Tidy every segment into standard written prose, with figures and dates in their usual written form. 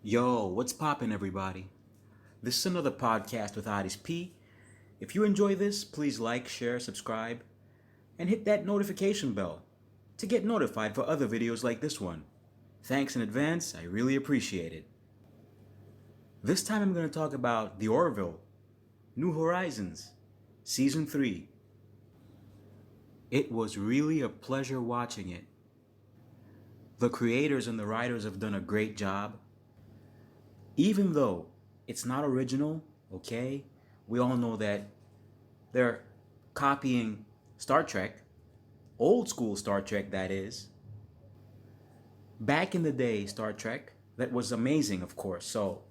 Yo, what's poppin', everybody? This is another podcast with Adis P. If you enjoy this, please like, share, subscribe, and hit that notification bell to get notified for other videos like this one. Thanks in advance, I really appreciate it. This time I'm going to talk about The Orville, New Horizons, Season 3. It was really a pleasure watching it. The creators and the writers have done a great job. Even though it's not original, okay? We all know that they're copying Star Trek, old school Star Trek, that is. Back in the day, Star Trek, that was amazing, of course. So,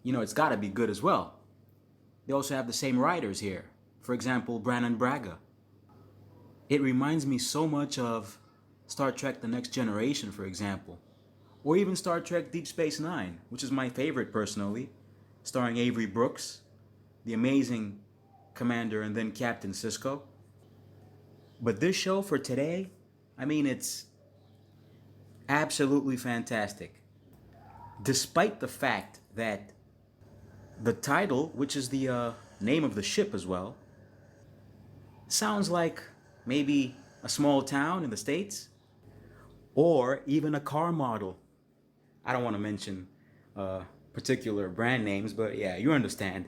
it's got to be good as well. They also have the same writers here. For example, Brannon Braga. It reminds me so much of Star Trek The Next Generation, for example. Or even Star Trek Deep Space Nine, which is my favorite personally, starring Avery Brooks, the amazing Commander and then Captain Sisko. But this show for today, it's absolutely fantastic. Despite the fact that the title, which is the name of the ship as well, sounds like maybe a small town in the States, or even a car model. I don't want to mention particular brand names, but yeah, you understand.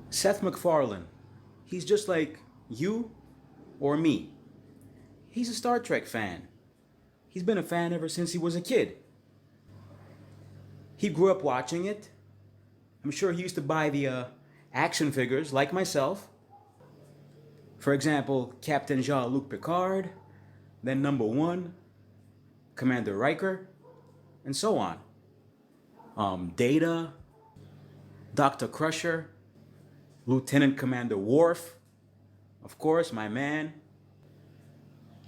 Seth MacFarlane, he's just like you or me. He's a Star Trek fan. He's been a fan ever since he was a kid. He grew up watching it. I'm sure he used to buy the action figures like myself. For example, Captain Jean-Luc Picard, then number one, Commander Riker, and so on. Data, Dr. Crusher, Lieutenant Commander Worf, of course, my man.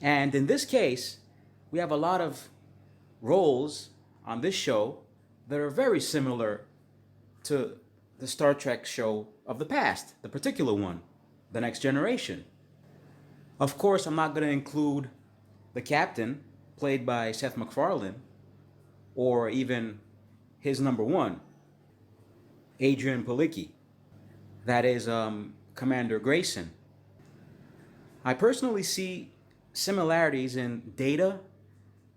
And in this case, we have a lot of roles on this show that are very similar to the Star Trek show of the past, the particular one, The Next Generation. Of course, I'm not going to include the captain, played by Seth MacFarlane, or even his number one, Adrian Palicki. That is Commander Grayson. I personally see similarities in Data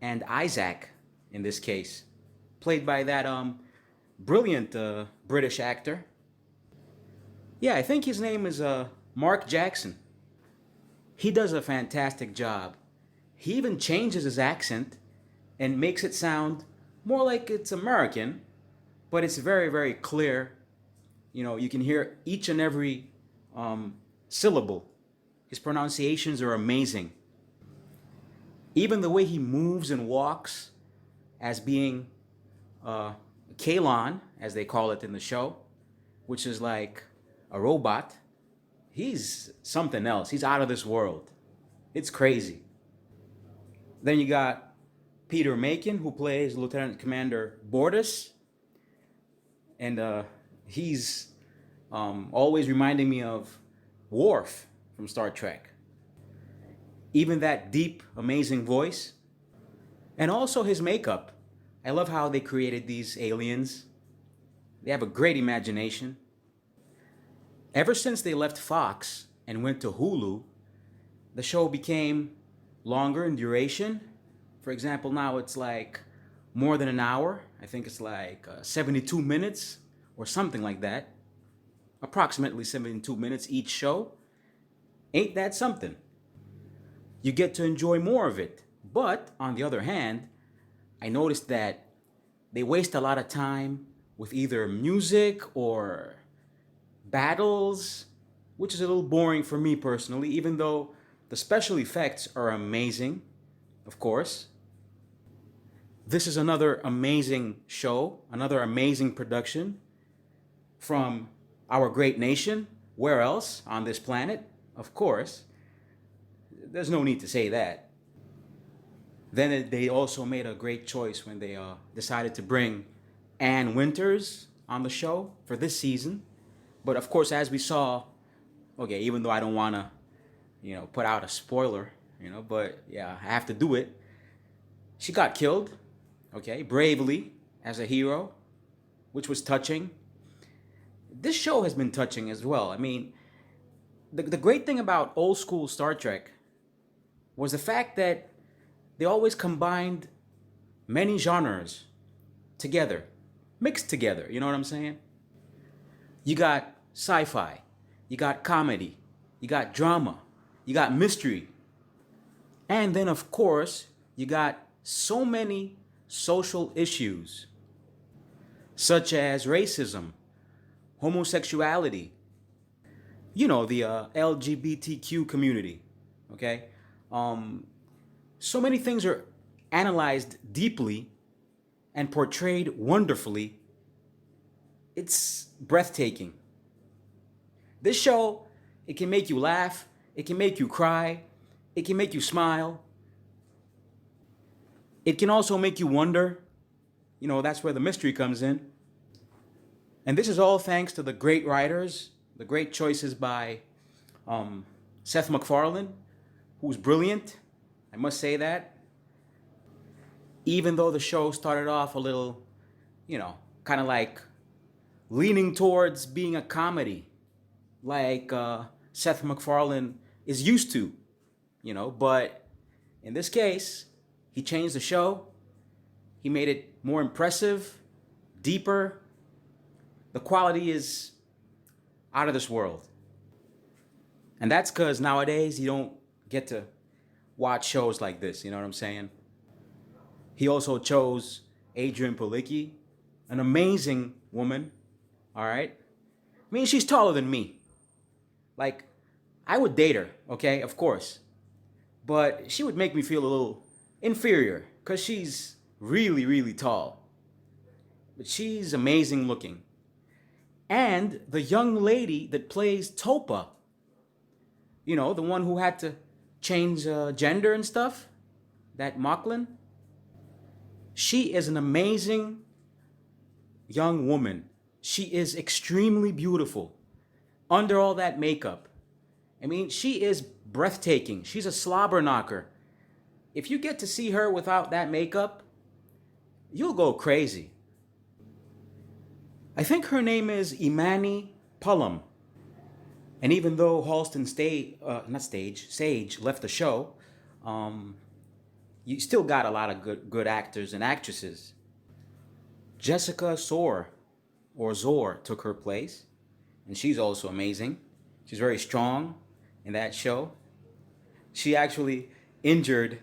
and Isaac in this case, played by that brilliant British actor. Yeah, I think his name is Mark Jackson. He does a fantastic job. He even changes his accent and makes it sound more like it's American, but it's very, very clear. You can hear each and every syllable. His pronunciations are amazing. Even the way he moves and walks as being Kalon, as they call it in the show, which is like a robot, he's something else. He's out of this world. It's crazy. Then you got Peter Macon, who plays Lieutenant Commander Bortus. And he's always reminding me of Worf from Star Trek. Even that deep, amazing voice. And also his makeup. I love how they created these aliens. They have a great imagination. Ever since they left Fox and went to Hulu, the show became longer in duration. For example, now it's like more than an hour. I think it's like 72 minutes or something like that. Approximately 72 minutes each show. Ain't that something? You get to enjoy more of it. But on the other hand, I noticed that they waste a lot of time with either music or battles, which is a little boring for me personally, even though the special effects are amazing, of course. This is another amazing show, another amazing production from our great nation. Where else on this planet? Of course. There's no need to say that. Then they also made a great choice when they decided to bring Ann Winters on the show for this season. But of course, as we saw, okay, even though I don't want to, put out a spoiler, but yeah, I have to do it. She got killed, okay, bravely, as a hero, which was touching. This show has been touching as well. I mean, the great thing about old school Star Trek was the fact that they always combined many genres together, mixed together. You know what I'm saying? You got sci-fi, you got comedy, you got drama, you got mystery, and then of course you got so many social issues such as racism, homosexuality, you know, the LGBTQ community. Okay, so many things are analyzed deeply and portrayed wonderfully. It's breathtaking. This show, it can make you laugh, it can make you cry, it can make you smile. It can also make you wonder. You know, that's where the mystery comes in. And this is all thanks to the great writers, the great choices by Seth MacFarlane, who's brilliant. I must say that. Even though the show started off a little, you know, kind of like leaning towards being a comedy, like Seth MacFarlane is used to, you know, but in this case, he changed the show. He made it more impressive, deeper. The quality is out of this world. And that's because nowadays you don't get to watch shows like this, you know what I'm saying? He also chose Adrianne Palicki, an amazing woman, all right? I mean, she's taller than me. Like, I would date her, okay, of course. But she would make me feel a little inferior because she's really, really tall. But she's amazing looking. And the young lady that plays Topa, you know, the one who had to change gender and stuff, that Mocklin, she is an amazing young woman. She is extremely beautiful under all that makeup. I mean, she is breathtaking. She's a slobber knocker. If you get to see her without that makeup, you'll go crazy. I think her name is Imani Pullum. And even though Halston Sage left the show, you still got a lot of good actors and actresses. Jessica Soar, or Zor, took her place, and she's also amazing. She's very strong in that show. She actually injured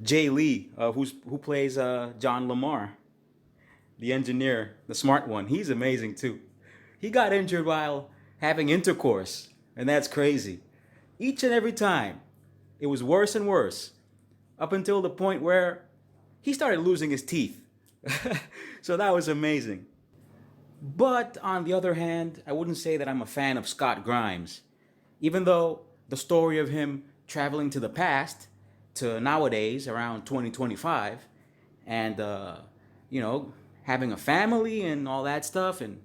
Jay Lee, who plays John Lamar, the engineer, the smart one. He's amazing too. He got injured while having intercourse, and that's crazy. Each and every time, it was worse and worse, up until the point where he started losing his teeth. So that was amazing. But on the other hand, I wouldn't say that I'm a fan of Scott Grimes, even though the story of him traveling to the past to nowadays, around 2025, and you know, having a family and all that stuff, and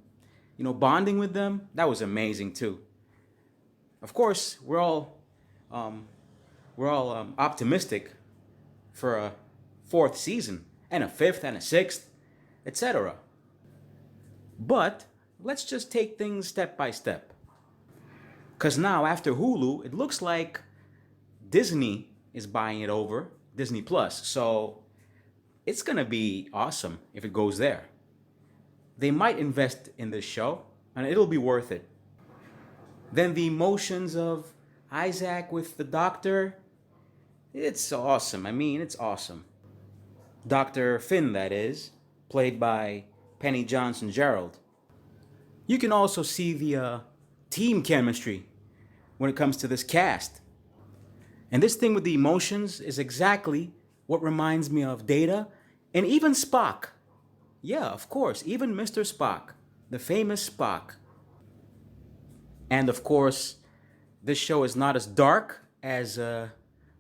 you know, bonding with them, that was amazing too. Of course, we're all optimistic for a fourth season and a fifth and a sixth, etc. But let's just take things step by step. Because now, after Hulu, it looks like Disney is buying it over, Disney Plus. So it's going to be awesome if it goes there. They might invest in this show, and it'll be worth it. Then the emotions of Isaac with the doctor, it's awesome. I mean, it's awesome. Dr. Finn, that is, played by Penny Johnson Gerald. You can also see the team chemistry when it comes to this cast. And this thing with the emotions is exactly what reminds me of Data and even Spock. Yeah, of course, even Mr. Spock, the famous Spock. And of course, this show is not as dark as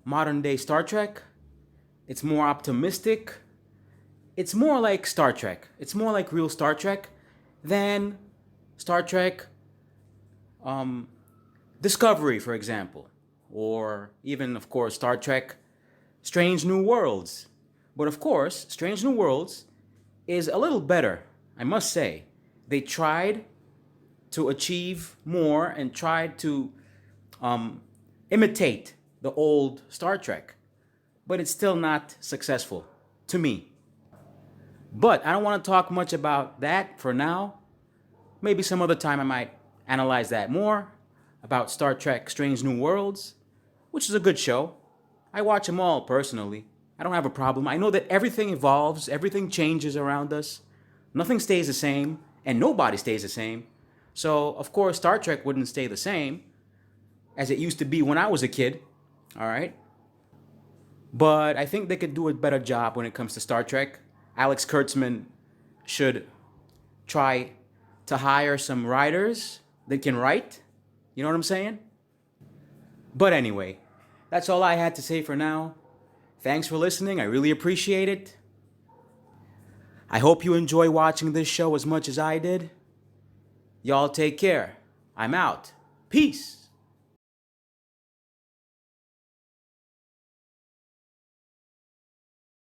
modern day Star Trek. It's more optimistic. It's more like Star Trek. It's more like real Star Trek than Star Trek Discovery, for example. Or even, of course, Star Trek Strange New Worlds. But of course, Strange New Worlds is a little better, I must say. They tried to achieve more and tried to imitate the old Star Trek, but it's still not successful to me. But I don't want to talk much about that for now. Maybe some other time I might analyze that more about Star Trek Strange New Worlds, which is a good show. I watch them all personally. I don't have a problem. I know that everything evolves, everything changes around us. Nothing stays the same, and nobody stays the same. So, of course, Star Trek wouldn't stay the same as it used to be when I was a kid, all right? But I think they could do a better job when it comes to Star Trek. Alex Kurtzman should try to hire some writers that can write. You know what I'm saying? But anyway, that's all I had to say for now. Thanks for listening. I really appreciate it. I hope you enjoy watching this show as much as I did. Y'all take care. I'm out. Peace.